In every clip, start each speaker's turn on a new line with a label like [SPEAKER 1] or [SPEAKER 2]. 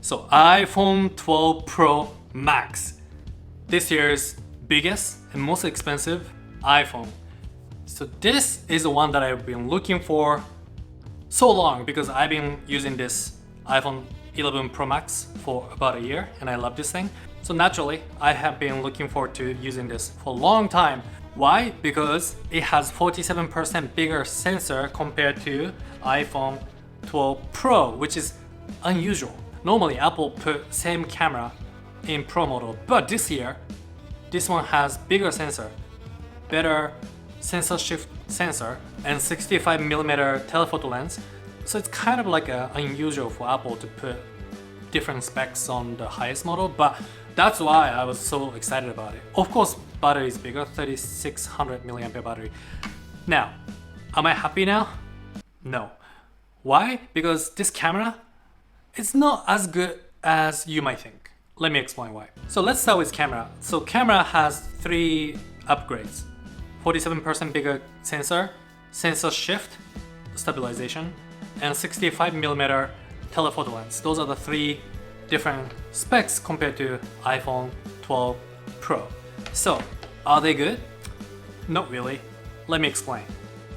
[SPEAKER 1] So iPhone 12 Pro Max, this year's biggest and most expensive iPhone. So this is the one that I've been looking for so long because I've been using this iPhone 11 Pro Max for about a year and I love this thing. So naturally, I have been looking forward to using this for a long time. Why? Because it has 47% bigger sensor compared to iPhone 12 Pro, which is unusual. Normally, Apple put same camera in Pro model, but this year, this one has bigger sensor, better sensor shift sensor, and 65mm telephoto lens. So it's kind of like unusual for Apple to put different specs on the highest model, but that's why I was so excited about it. Of course, battery is bigger, 3600 milliampere battery. Now, am I happy now? No. Why? Because this camera, it's not as good as you might think. Let me explain why. So let's start with camera. So camera has 3 upgrades. 47% bigger sensor, sensor shift, stabilization, and 65mm telephoto lens. Those are the 3 different specs compared to iPhone 12 Pro. So, are they good? Not really. Let me explain.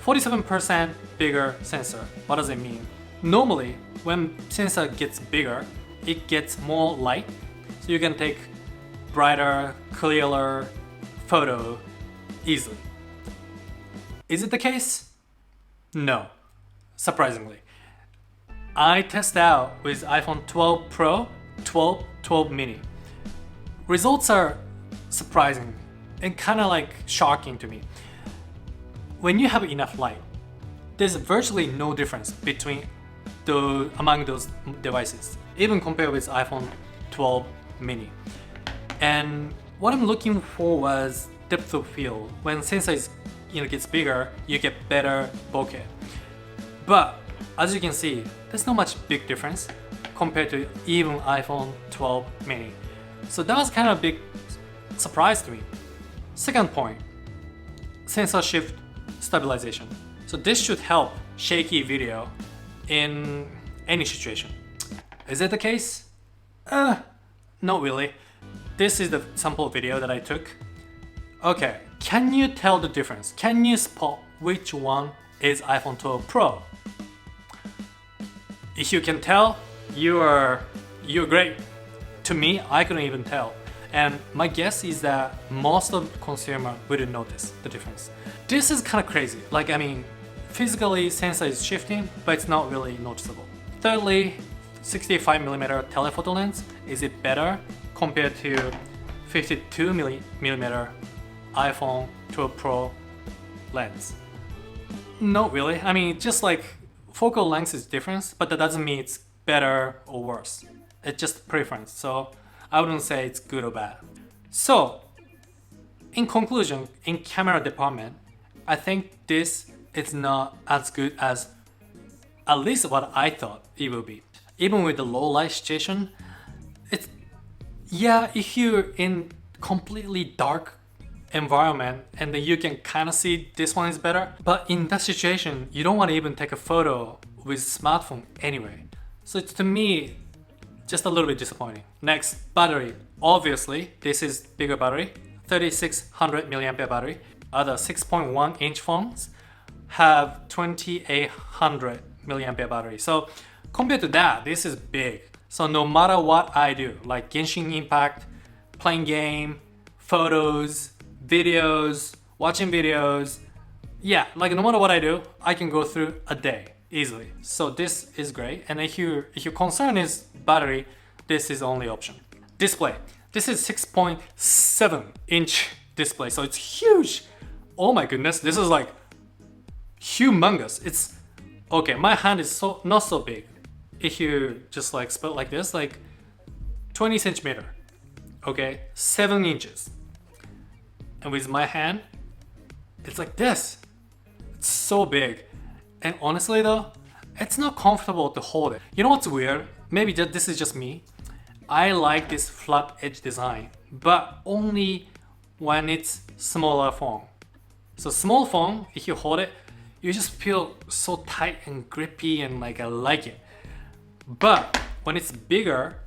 [SPEAKER 1] 47% bigger sensor. What does it mean? Normally, when sensor gets bigger, it gets more light, so you can take brighter, clearer photo easily. Is it the case? No, surprisingly. I test out with iPhone 12 Pro, 12 mini. Results are surprising and kind of like shocking to me. When you have enough light, there's virtually no difference among those devices, even compared with iPhone 12 mini. And what I'm looking for was depth of field. When sensor gets bigger, you get better bokeh. But as you can see, there's not much big difference compared to even iPhone 12 mini. So that was kind of a big surprise to me. Second point, sensor shift stabilization. So this should help shaky video in any situation. Is it the case? Not really. This is the sample video that I took. Okay, can you tell the difference? Can you spot which one is iPhone 12 Pro? If you can tell, you're great. To me, I couldn't even tell. And my guess is that most of the consumer wouldn't notice the difference. This is kind of crazy. Physically sensor is shifting, but it's not really noticeable. Thirdly, 65mm telephoto lens. Is it better compared to 52mm iPhone 12 Pro lens? Not really. Just like focal length is different, but that doesn't mean it's better or worse. It's just preference. So I wouldn't say it's good or bad. So in conclusion, in camera department, I think this is not as good as at least what I thought it would be. Even with the low light situation, if you're in completely dark environment and then you can kind of see this one is better, but in that situation you don't want to even take a photo with smartphone anyway. So it's, to me, just a little bit disappointing. Next, battery. Obviously this is bigger battery, 3600 milliampere battery. Other 6.1 inch phones have 2800 milliampere battery. So compared to that, this is big. So no matter what I do, like Genshin Impact, playing game, photos, videos, watching videos, no matter what I do, I can go through a day easily. So this is great. And if your concern is battery, this is the only option. Display. This is 6.7 inch display, so it's huge. Oh my goodness, this is like humongous. It's okay. My hand is not so big. If you just split like this, 20 centimeter, okay, 7 inches. And with my hand, it's like this. It's so big. And honestly though, it's not comfortable to hold it. You know what's weird? Maybe this is just me. I like this flat edge design, but only when it's smaller phone. So small phone, if you hold it, you just feel so tight and grippy and I like it. But when it's bigger,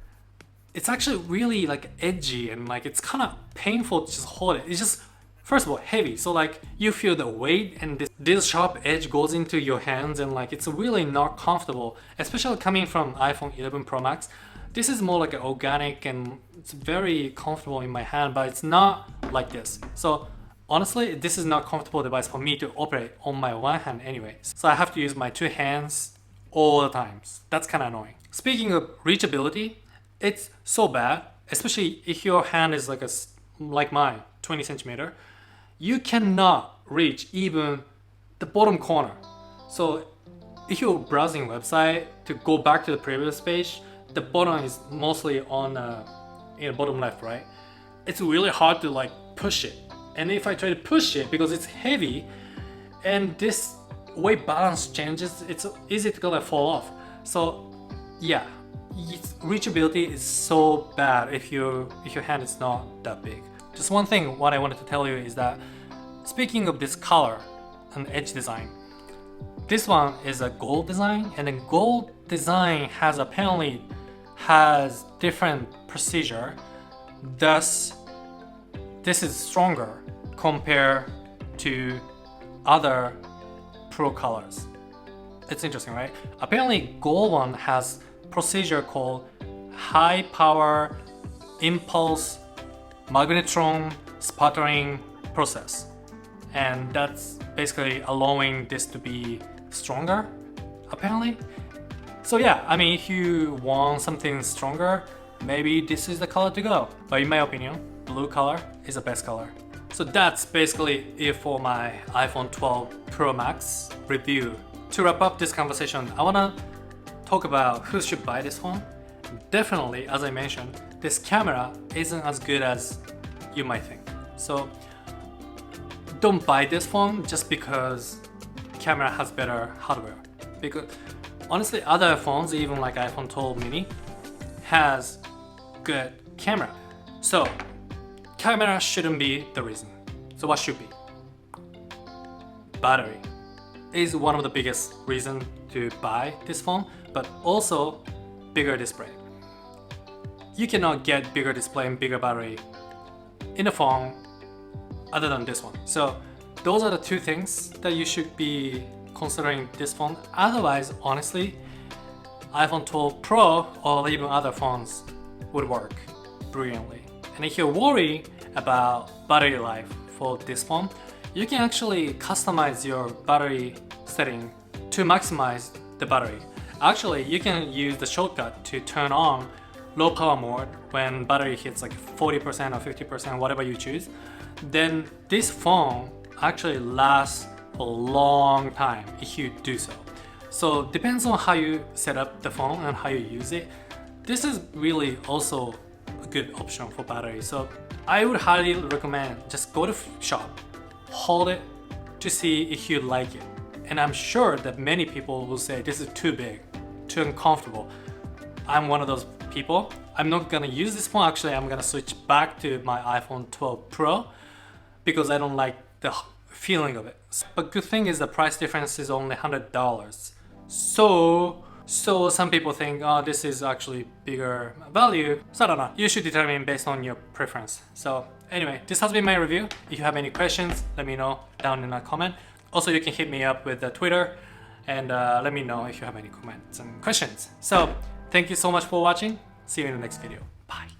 [SPEAKER 1] it's actually really like edgy and like it's kind of painful to just hold it. It's just, first of all, heavy. So like you feel the weight and this sharp edge goes into your hands and like it's really not comfortable, especially coming from iPhone 11 Pro Max. This is more like an organic and it's very comfortable in my hand, but it's not like this. So honestly, this is not a comfortable device for me to operate on my one hand anyway. So I have to use my two hands all the times. That's kind of annoying. Speaking of reachability, it's so bad, especially if your hand is like mine, 20 centimeter. You cannot reach even the bottom corner. So if you're browsing website to go back to the previous page, the bottom is mostly on bottom left, right? It's really hard to like push it. And if I try to push it because it's heavy and this weight balance changes, it's easy to gonna fall off. So yeah, reachability is so bad if your hand is not that big. Just one thing what I wanted to tell you is that speaking of this color and edge design, this one is a gold design, and then gold design apparently has different procedure. Thus, this is stronger compared to other Pro colors. It's interesting, right? Apparently, gold one has procedure called high power impulse magnetron sputtering process, and that's basically allowing this to be stronger, apparently. So yeah, I mean, if you want something stronger, maybe this is the color to go. But in my opinion, blue color is the best color. So that's basically it for my iPhone 12 Pro Max review. To wrap up this conversation, I wanna talk about who should buy this phone. Definitely, as I mentioned, this camera isn't as good as you might think. So don't buy this phone just because camera has better hardware. Because honestly, other phones, even like iPhone 12 mini, has good camera. So camera shouldn't be the reason. So what should be? Battery is one of the biggest reasons to buy this phone, but also bigger display. You cannot get bigger display and bigger battery in a phone other than this one. So those are the two things that you should be considering this phone. Otherwise, honestly, iPhone 12 Pro or even other phones would work brilliantly. And if you're worried about battery life for this phone, you can actually customize your battery setting to maximize the battery. Actually, you can use the shortcut to turn on low power mode when battery hits like 40% or 50%, whatever you choose. Then this phone actually lasts a long time if you do so. So depends on how you set up the phone and how you use it. This is really also a good option for battery. So I would highly recommend just go to shop, hold it to see if you like it. And I'm sure that many people will say this is too big, too uncomfortable. I'm one of those people. I'm not gonna use this phone. Actually, I'm gonna switch back to my iPhone 12 Pro because I don't like the feeling of it. But good thing is the price difference is only $100. So some people think, oh, this is actually bigger value. So I don't know. You should determine based on your preference. So anyway, this has been my review. If you have any questions, let me know down in a comment. Also, you can hit me up with Twitter and let me know if you have any comments and questions. So thank you so much for watching. See you in the next video.